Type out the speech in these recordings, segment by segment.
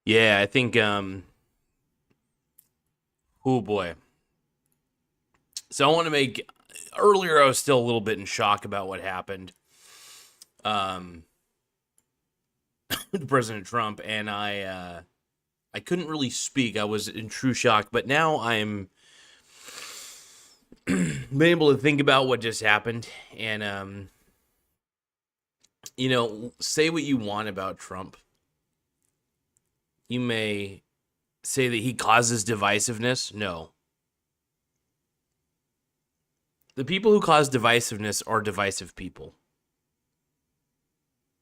Yeah, I think oh boy. So I want to make earlier I was still a little bit in shock about what happened. Um with President Trump, and I couldn't really speak. I was in true shock, but now I'm been able to think about what just happened, and say what you want about Trump. You may say that he causes divisiveness. No. The people who cause divisiveness are divisive people.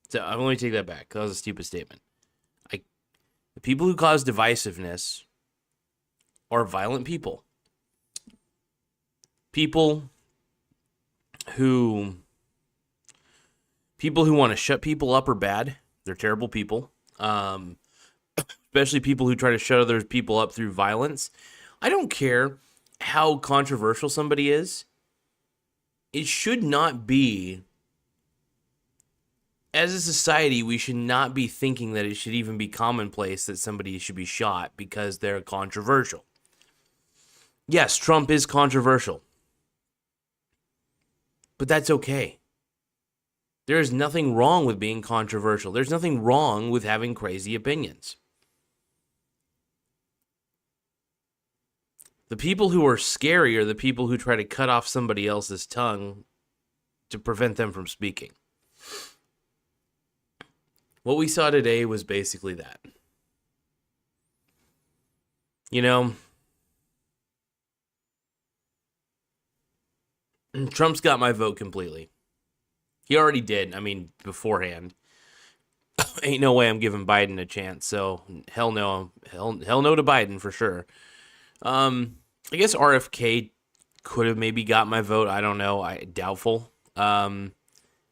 So I'm going to take that back. That was a stupid statement. The people who cause divisiveness are violent people. People who want to shut people up are bad. They're terrible people. Especially people who try to shut other people up through violence. I don't care how controversial somebody is. It should not be, as a society, we should not be thinking that it should even be commonplace that somebody should be shot because they're controversial. Yes, Trump is controversial. But that's okay. There is nothing wrong with being controversial. There's nothing wrong with having crazy opinions. The people who are scary are the people who try to cut off somebody else's tongue to prevent them from speaking. What we saw today was basically that. You know, Trump's got my vote completely. He already did, beforehand. Ain't no way I'm giving Biden a chance, so hell no. Hell no to Biden for sure. I guess RFK could have maybe got my vote. I don't know. Doubtful. I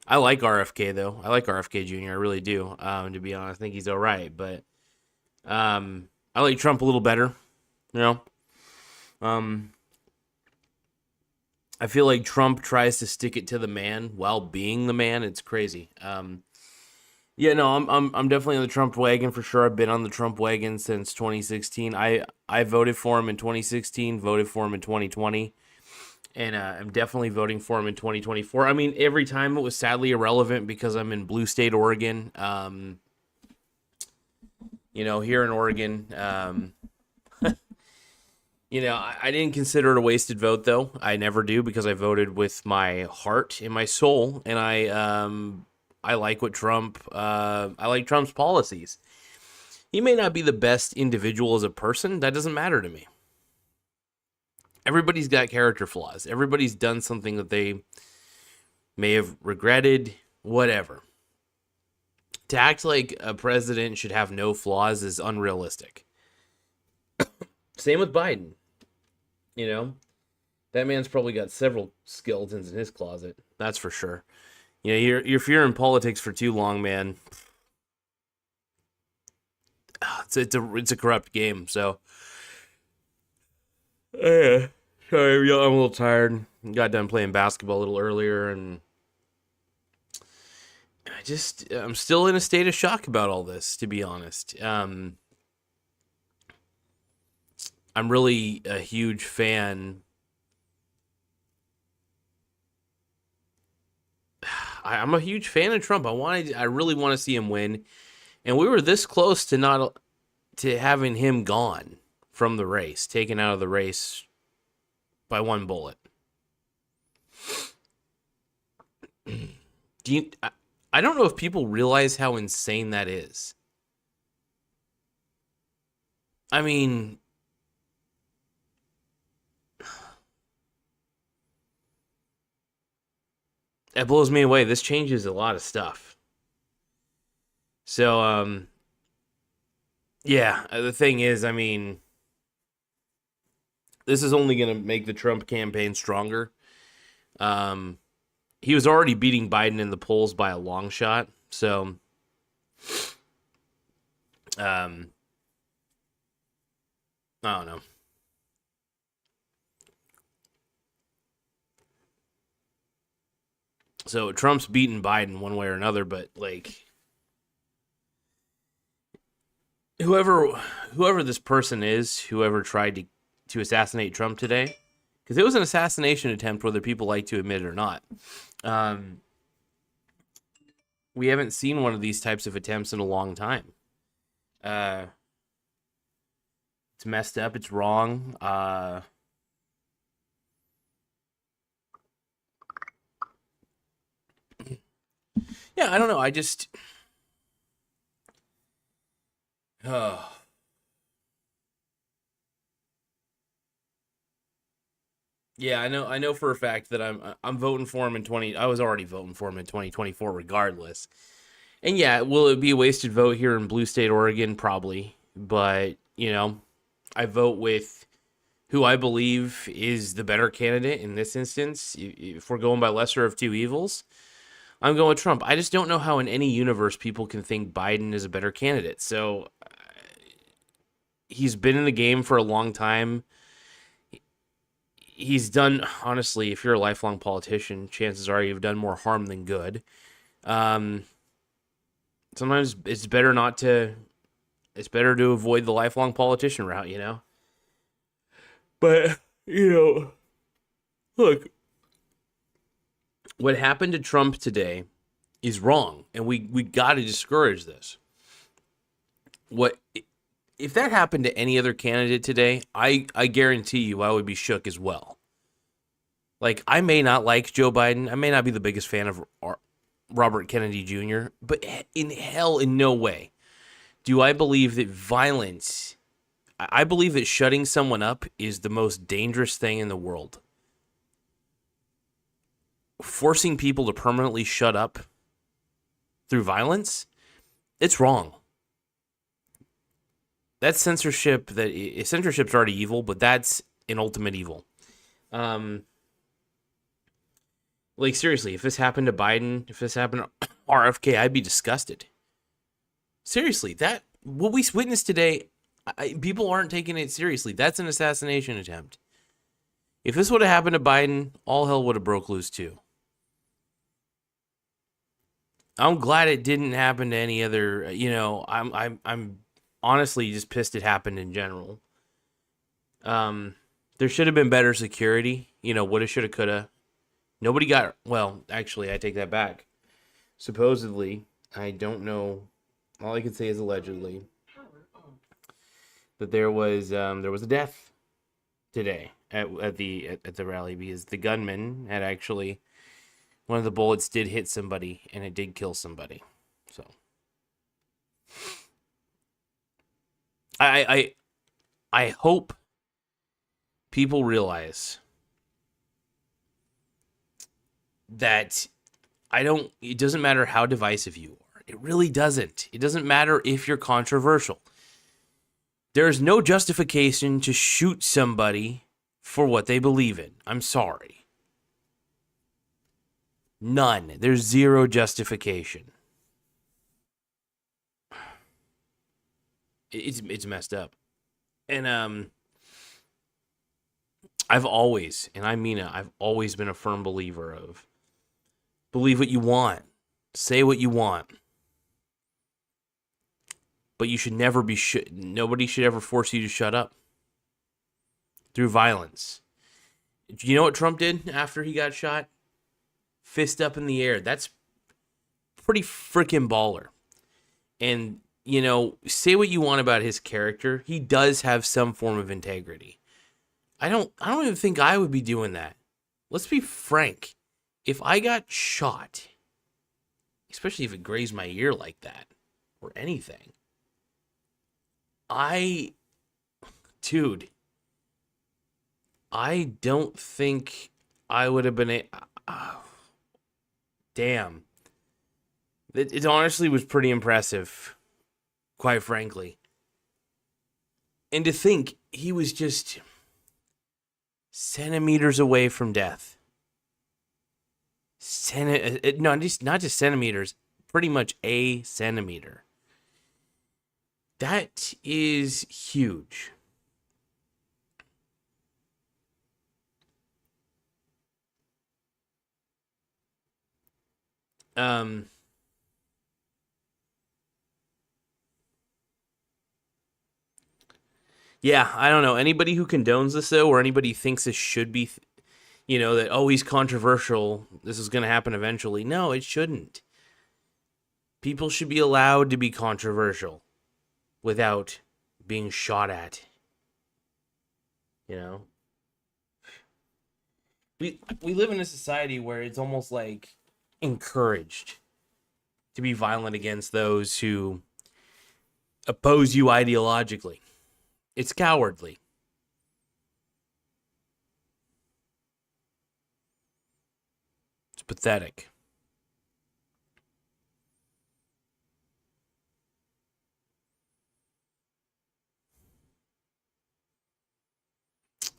like RFK though. I like RFK Jr. I really do. To be honest, I think he's all right, but I like Trump a little better. You know, I feel like Trump tries to stick it to the man while being the man. It's crazy. Yeah, no, I'm definitely on the Trump wagon for sure. I've been on the Trump wagon since 2016. I voted for him in 2016, voted for him in 2020, and I'm definitely voting for him in 2024. I mean, every time it was sadly irrelevant because I'm in blue state Oregon. Here in Oregon, I didn't consider it a wasted vote though. I never do because I voted with my heart and my soul, and I like what I like Trump's policies. He may not be the best individual as a person. That doesn't matter to me. Everybody's got character flaws. Everybody's done something that they may have regretted, whatever. To act like a president should have no flaws is unrealistic. Same with Biden. That man's probably got several skeletons in his closet. That's for sure. If you're in politics for too long, man, it's a corrupt game. So, yeah, sorry, I'm a little tired. Got done playing basketball a little earlier, and I'm still in a state of shock about all this. To be honest, I'm really a huge fan. I'm a huge fan of Trump. I really want to see him win, and we were this close to having him gone from the race, taken out of the race by one bullet. I don't know if people realize how insane that is. I mean, that blows me away. This changes a lot of stuff. So, yeah, the thing is, this is only going to make the Trump campaign stronger. He was already beating Biden in the polls by a long shot. So, I don't know. So Trump's beaten Biden one way or another, but whoever whoever this person is, whoever tried to assassinate Trump today, because it was an assassination attempt, whether people like to admit it or not. Um, we haven't seen one of these types of attempts in a long time. Uh, it's messed up. It's wrong. Yeah, I don't know. I just, oh, yeah, I know. I know for a fact that I'm voting for him in 20. I was already voting for him in 2024, regardless. And yeah, will it be a wasted vote here in blue state Oregon? Probably, but I vote with who I believe is the better candidate in this instance. If we're going by lesser of two evils, I'm going with Trump. I just don't know how in any universe people can think Biden is a better candidate. So he's been in the game for a long time. He's done, honestly, if you're a lifelong politician, chances are you've done more harm than good. Um, Sometimes it's better to avoid the lifelong politician route. But, look, what happened to Trump today is wrong, and we got to discourage this. What if that happened to any other candidate today? I guarantee you I would be shook as well. Like, I may not like Joe Biden. I may not be the biggest fan of Robert Kennedy Jr., but in no way do I believe that violence. I believe that shutting someone up is the most dangerous thing in the world. Forcing people to permanently shut up through violence, it's wrong. That's censorship. Censorship's already evil, but that's an ultimate evil. Like, seriously, if this happened to Biden, if this happened to RFK, I'd be disgusted. Seriously, that what we witnessed today, people aren't taking it seriously. That's an assassination attempt. If this would have happened to Biden, all hell would have broke loose too. I'm glad it didn't happen to any other. I'm honestly just pissed it happened in general. There should have been better security. Woulda, shoulda, coulda. Nobody got. Well, actually, I take that back. Supposedly, I don't know. All I can say is allegedly that there was a death today at the rally because the gunman had actually one of the bullets did hit somebody and it did kill somebody. So I hope people realize that it doesn't matter how divisive you are. It really doesn't. It doesn't matter if you're controversial. There's no justification to shoot somebody for what they believe in. I'm sorry. None. There's zero justification. It's messed up. And I've always, and I mean it, I've always been a firm believer of believe what you want. Say what you want. But you should never be nobody should ever force you to shut up through violence. You know what Trump did after he got shot? Fist up in the air. That's pretty freaking baller. And say what you want about his character, he does have some form of integrity. I don't even think I would be doing that. Let's be frank. If I got shot, especially if it grazed my ear like that or anything, dude, I don't think I would have been damn. It honestly was pretty impressive, quite frankly. And to think he was just centimeters away from death. No, not just centimeters, pretty much a centimeter. That is huge. Um, Yeah, I don't know. Anybody who condones this, though, or anybody who thinks this should be, that, oh, he's controversial, this is going to happen eventually. No, it shouldn't. People should be allowed to be controversial without being shot at. You know? We live in a society where it's almost like encouraged to be violent against those who oppose you ideologically. It's cowardly. It's pathetic.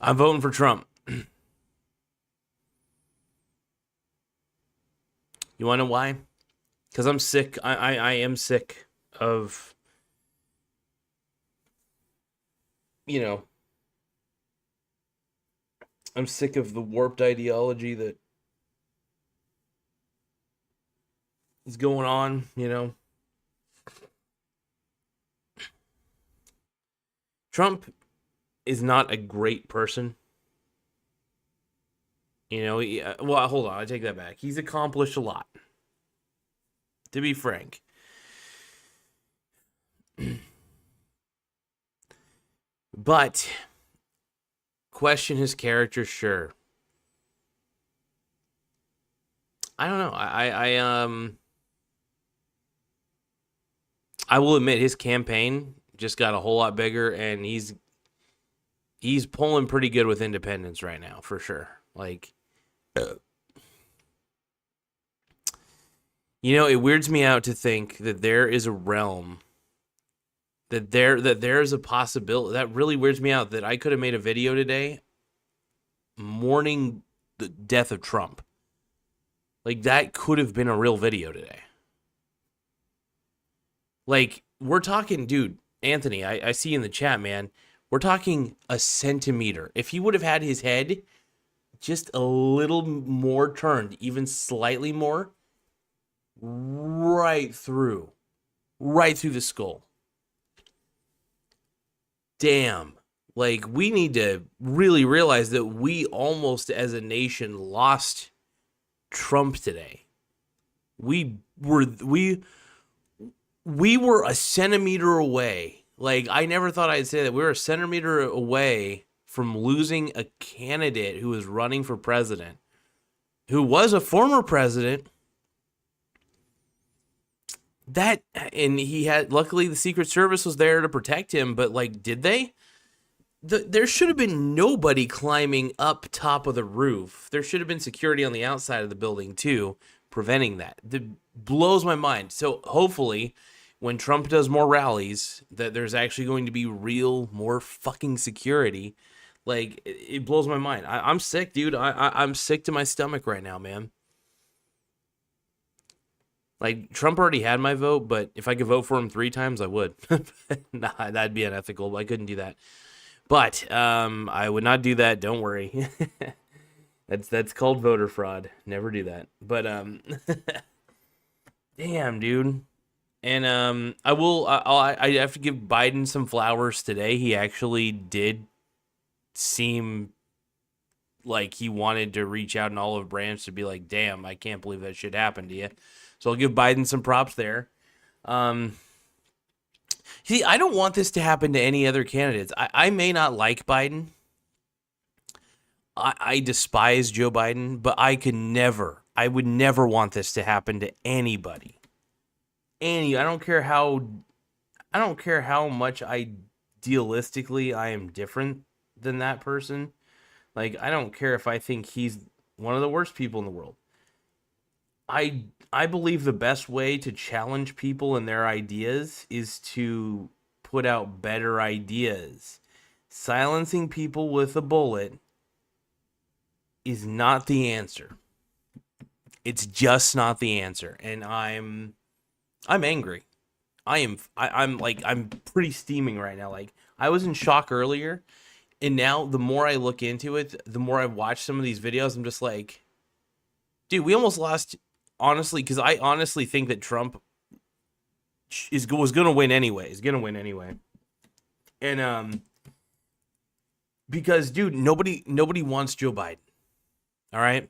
I'm voting for Trump. You want to know why? Because I'm sick. I am sick of, you know, I'm sick of the warped ideology that is going on. Trump is not a great person. Well, hold on, I take that back. He's accomplished a lot, to be frank. But question his character, sure. I don't know. I will admit his campaign just got a whole lot bigger, and he's pulling pretty good with independents right now, for sure. Like, it weirds me out to think that there is a realm that there's a possibility. That really weirds me out that I could have made a video today mourning the death of Trump. Like, that could have been a real video today. Like, we're talking, dude, Anthony, I see in the chat, man, we're talking a centimeter. If he would have had his head just a little more turned, even slightly more, right through the skull. Damn. Like, we need to really realize that we almost, as a nation, lost Trump today. We were a centimeter away. Like, I never thought I'd say that. We were a centimeter away from losing a candidate who was running for president, who was a former president. And he had, luckily the Secret Service was there to protect him, but, like, did they? There should have been nobody climbing up top of the roof. There should have been security on the outside of the building too, preventing that. That blows my mind. So hopefully when Trump does more rallies, that there's actually going to be more fucking security. Like, it blows my mind. I'm sick, dude. I'm sick to my stomach right now, man. Like, Trump already had my vote, but if I could vote for him 3 times, I would. Nah, that'd be unethical. I couldn't do that. But I would not do that. Don't worry. That's called voter fraud. Never do that. But damn, dude. And I have to give Biden some flowers today. He actually did seem like he wanted to reach out an olive branch to be like, damn, I can't believe that shit happened to you. So I'll give Biden some props there. See, I don't want this to happen to any other candidates. I may not like Biden. I despise Joe Biden, but I would never want this to happen to anybody. I don't care how much idealistically I am different than that person. Like, I don't care if I think he's one of the worst people in the world. I believe the best way to challenge people and their ideas is to put out better ideas. Silencing people with a bullet is not the answer. It's just not the answer. And I'm angry. I'm pretty steaming right now. Like, I was in shock earlier, and now the more I look into it, the more I watch some of these videos, I'm just like, dude, we almost lost. Honestly, because I honestly think that Trump was going to win anyway. He's going to win anyway. And Because, dude, nobody wants Joe Biden. All right?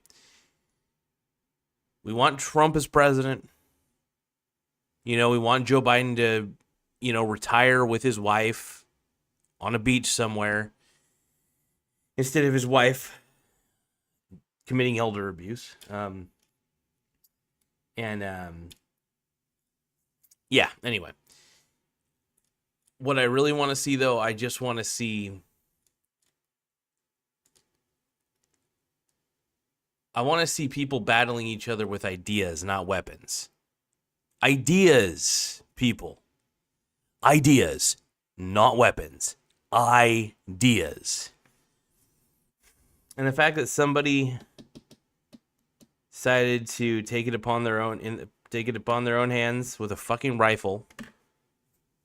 We want Trump as president. We want Joe Biden to, retire with his wife on a beach somewhere instead of his wife committing elder abuse. Yeah, anyway. What I really want to see, though, I just want to see... I want to see people battling each other with ideas, not weapons. Ideas, people. Ideas, not weapons. Ideas. And the fact that somebody decided to take it upon their own hands with a fucking rifle,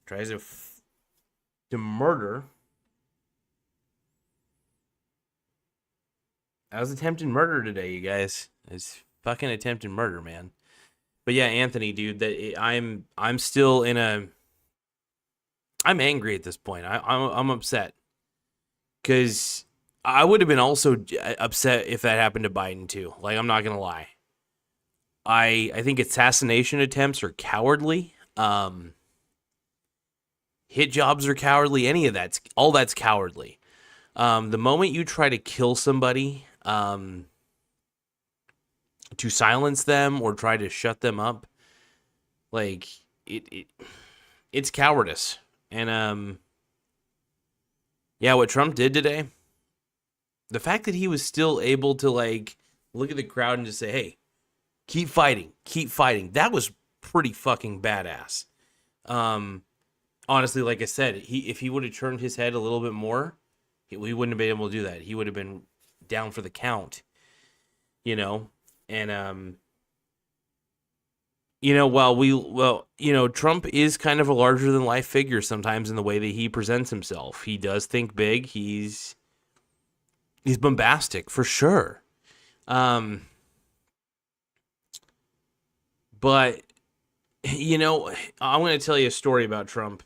tries to murder. That was attempted murder today, you guys. It's fucking attempted murder, man. But yeah, Anthony, dude, I'm still in I'm angry at this point. I'm upset because I would have been also upset if that happened to Biden too. Like, I'm not gonna lie. I think assassination attempts are cowardly. Hit jobs are cowardly. Any of all that's cowardly. The moment you try to kill somebody, to silence them or try to shut them up, like it's cowardice. And yeah, what Trump did today, the fact that he was still able to like look at the crowd and just say, "Hey, keep fighting, that was pretty fucking badass. Honestly, like I said, if he would have turned his head a little bit more, he wouldn't have been able to do that. He would have been down for the count, and Trump is kind of a larger than life figure sometimes in the way that he presents himself. He does think big. He's bombastic for sure. But I'm going to tell you a story about Trump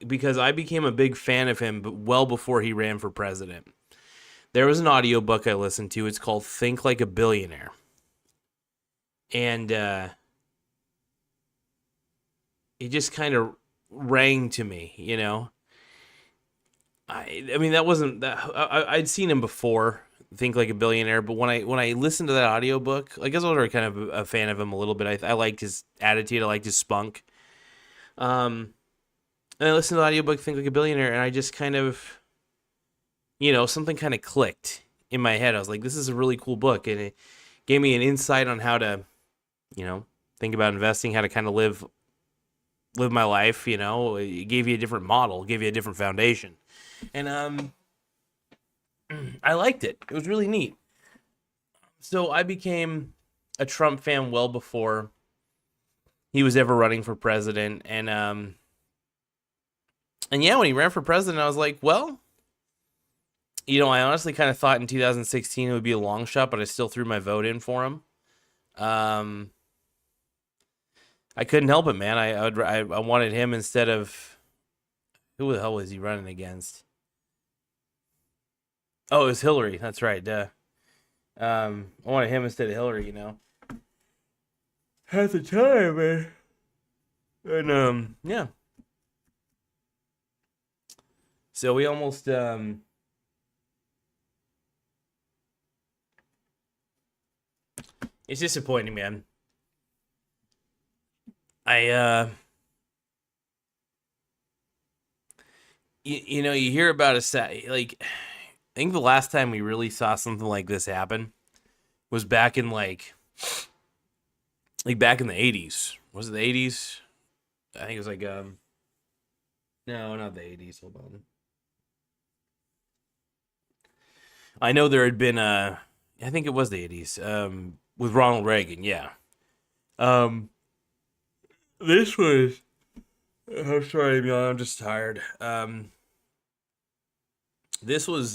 because I became a big fan of him well before he ran for president. There was an audiobook I listened to. It's called Think Like a Billionaire. And it just kind of rang to me, I mean, that wasn't that I'd seen him before, Think Like a Billionaire, but when I listened to that audiobook, I guess I was already kind of a fan of him a little bit. I liked his attitude, I liked his spunk. And I listened to the audiobook Think Like a Billionaire, and I just kind of, something kind of clicked in my head. I was like, this is a really cool book, and it gave me an insight on how to, think about investing, how to kind of live my life, It gave you a different model, gave you a different foundation. And I liked it. It was really neat. So I became a Trump fan well before he was ever running for president. And yeah, when he ran for president, I was like, well, I honestly kind of thought in 2016 it would be a long shot, but I still threw my vote in for him. I couldn't help it, man. I wanted him instead of, who the hell was he running against? Oh, it was Hillary. That's right. Duh. I wanted him instead of Hillary, At the time, man. And yeah. So we almost it's disappointing, man. You hear about like, I think the last time we really saw something like this happen was back in back in the 80s. Was it the 80s? I think it was no, not the 80s. Hold on. I know there had been I think it was the 80s. With Ronald Reagan, yeah. This was, I'm sorry, man, I'm just tired. This was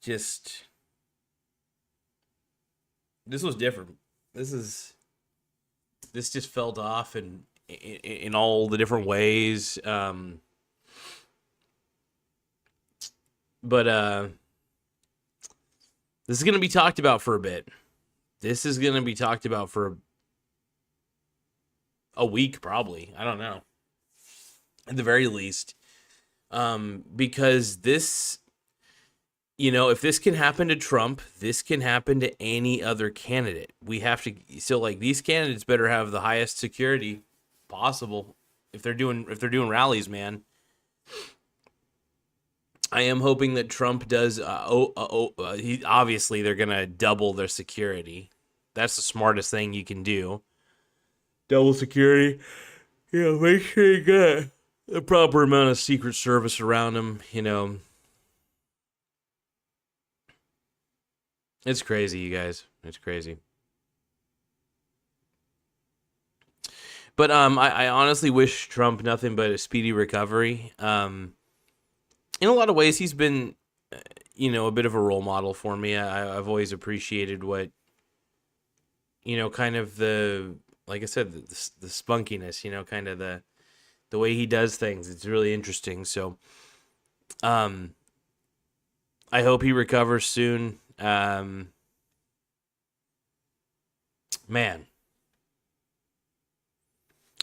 just, this was different. This just felt off in all the different ways. But this is going to be talked about for a bit. This is going to be talked about for a week, probably. I don't know. At the very least. Because this, if this can happen to Trump, this can happen to any other candidate. We have to, so like these candidates better have the highest security possible if they're doing rallies, man. I am hoping that Trump does. Obviously, they're gonna double their security. That's the smartest thing you can do. Double security. Make sure you got the proper amount of Secret Service around him. It's crazy, you guys. It's crazy. But I honestly wish Trump nothing but a speedy recovery. In a lot of ways, he's been, a bit of a role model for me. I've always appreciated what, kind of like I said, the spunkiness, kind of the way he does things. It's really interesting. So, I hope he recovers soon. Man,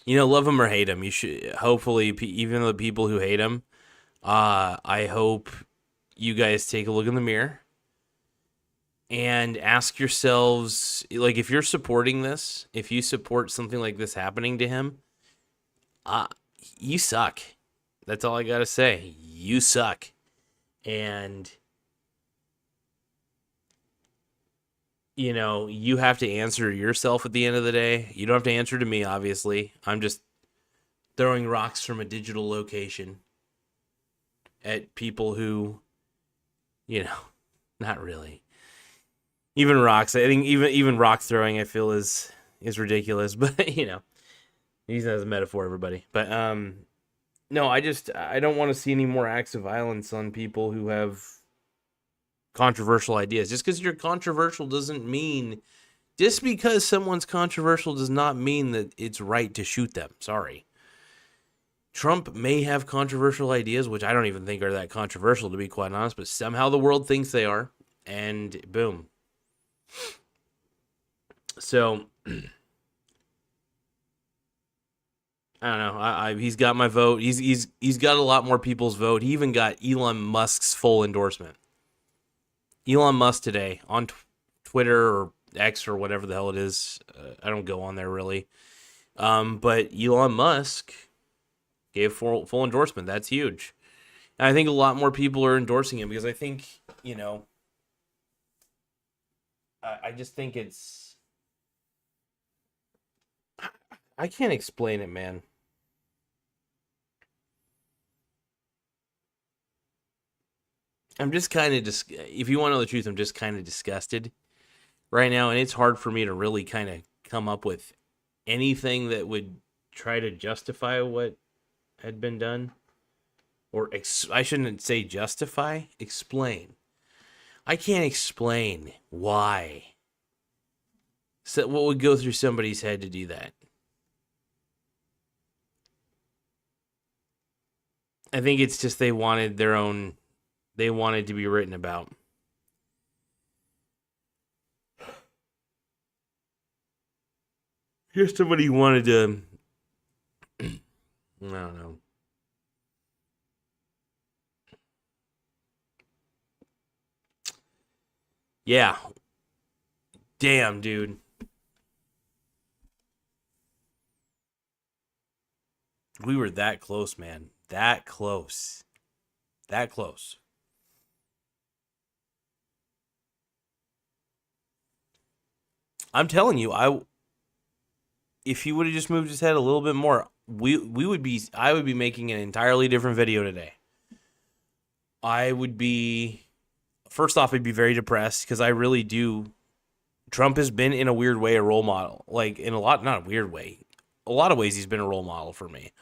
love him or hate him, you should hopefully, even the people who hate him, I hope you guys take a look in the mirror and ask yourselves, like, if you're supporting this, if you support something like this happening to him, you suck. That's all I gotta say. You suck. And you have to answer yourself at the end of the day. You don't have to answer to me, obviously. I'm just throwing rocks from a digital location at people who, not really. Even rocks. I think even rock throwing, I feel is ridiculous. But use that as a metaphor, everybody. But no, I don't want to see any more acts of violence on people who have controversial ideas. Just because you're controversial doesn't mean, just because someone's controversial does not mean that it's right to shoot them. Sorry. Trump may have controversial ideas, which I don't even think are that controversial, to be quite honest, but somehow the world thinks they are, and boom. So, I don't know. He's got my vote. He's got a lot more people's vote. He even got Elon Musk's full endorsement. Elon Musk today on Twitter or X or whatever the hell it is. I don't go on there really. But Elon Musk gave full endorsement. That's huge. And I think a lot more people are endorsing him because I think, I just think it's, I can't explain it, man. I'm just kind of, if you want to know the truth, I'm just kind of disgusted right now. And it's hard for me to really kind of come up with anything that would try to justify what had been done. Or I shouldn't say justify, explain. I can't explain why. So what would go through somebody's head to do that? I think it's just they wanted to be written about. Here's somebody who wanted to, I don't know. Yeah. Damn, dude. We were that close, man. That close. That close. I'm telling you, if he would have just moved his head a little bit more, I would be making an entirely different video today. I would be, first off, I'd be very depressed because I really do. Trump has been, in a weird way, a role model. Like, not a weird way. A lot of ways he's been a role model for me.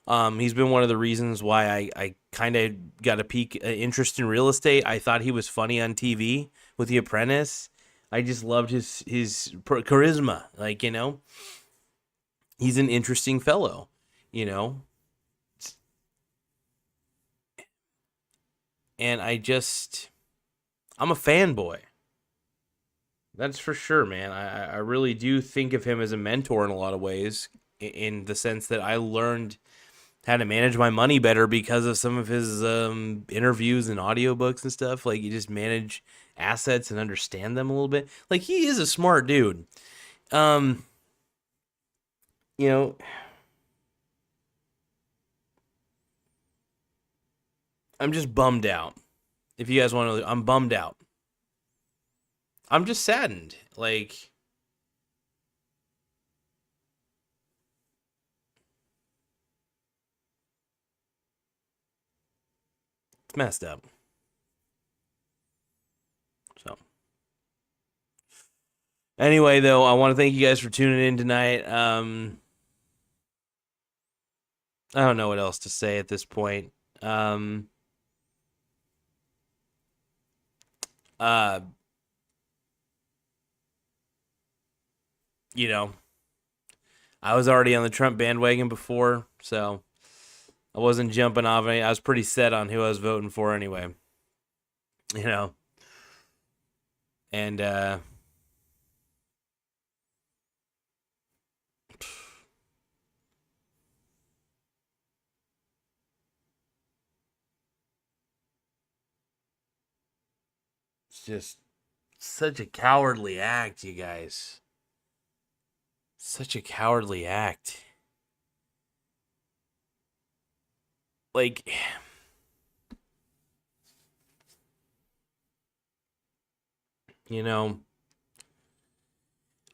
He's been one of the reasons why I kind of got a peak interest in real estate. I thought he was funny on TV with The Apprentice. I just loved his charisma. Like, he's an interesting fellow, And I'm a fanboy. That's for sure, man. I really do think of him as a mentor in a lot of ways, in the sense that I learned how to manage my money better because of some of his interviews and audiobooks and stuff. Like, you just manage assets and understand them a little bit. Like, he is a smart dude. Um, you know, I'm just bummed out. If you guys want to, I'm bummed out. I'm just saddened. Like, it's messed up. So, anyway, though, I want to thank you guys for tuning in tonight. I don't know what else to say at this point. Um, uh, you know, I was already on the Trump bandwagon before, so I wasn't jumping off any. I was pretty set on who I was voting for anyway. You know, and it's just such a cowardly act, you guys. Such a cowardly act. Like, you know,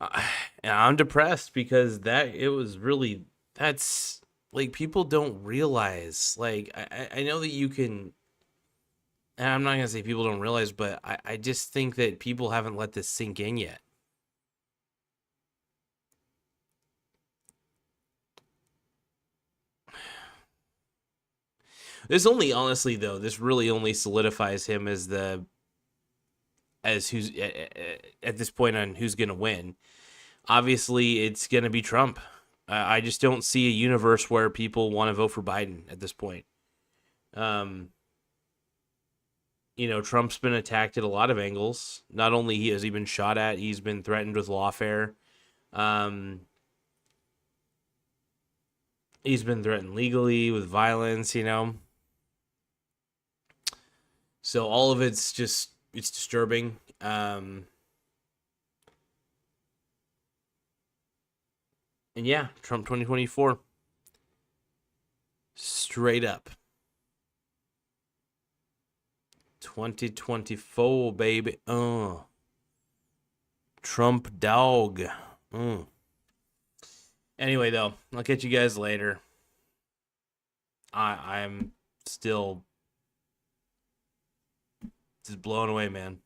and I'm depressed because it was really, that's like, people don't realize. Like, I know that you can, and I'm not gonna say people don't realize, but I just think that people haven't let this sink in yet. This only, honestly though, this really only solidifies him as who's at this point on who's gonna win. Obviously, it's gonna be Trump. I just don't see a universe where people want to vote for Biden at this point. Um, Trump's been attacked at a lot of angles. Not only has he been shot at, he's been threatened with lawfare. Um, he's been threatened legally with violence. So all of it's disturbing. And yeah, Trump 2024. Straight up. 2024, baby. Trump dog. Anyway, though, I'll catch you guys later. I'm still just blown away, man.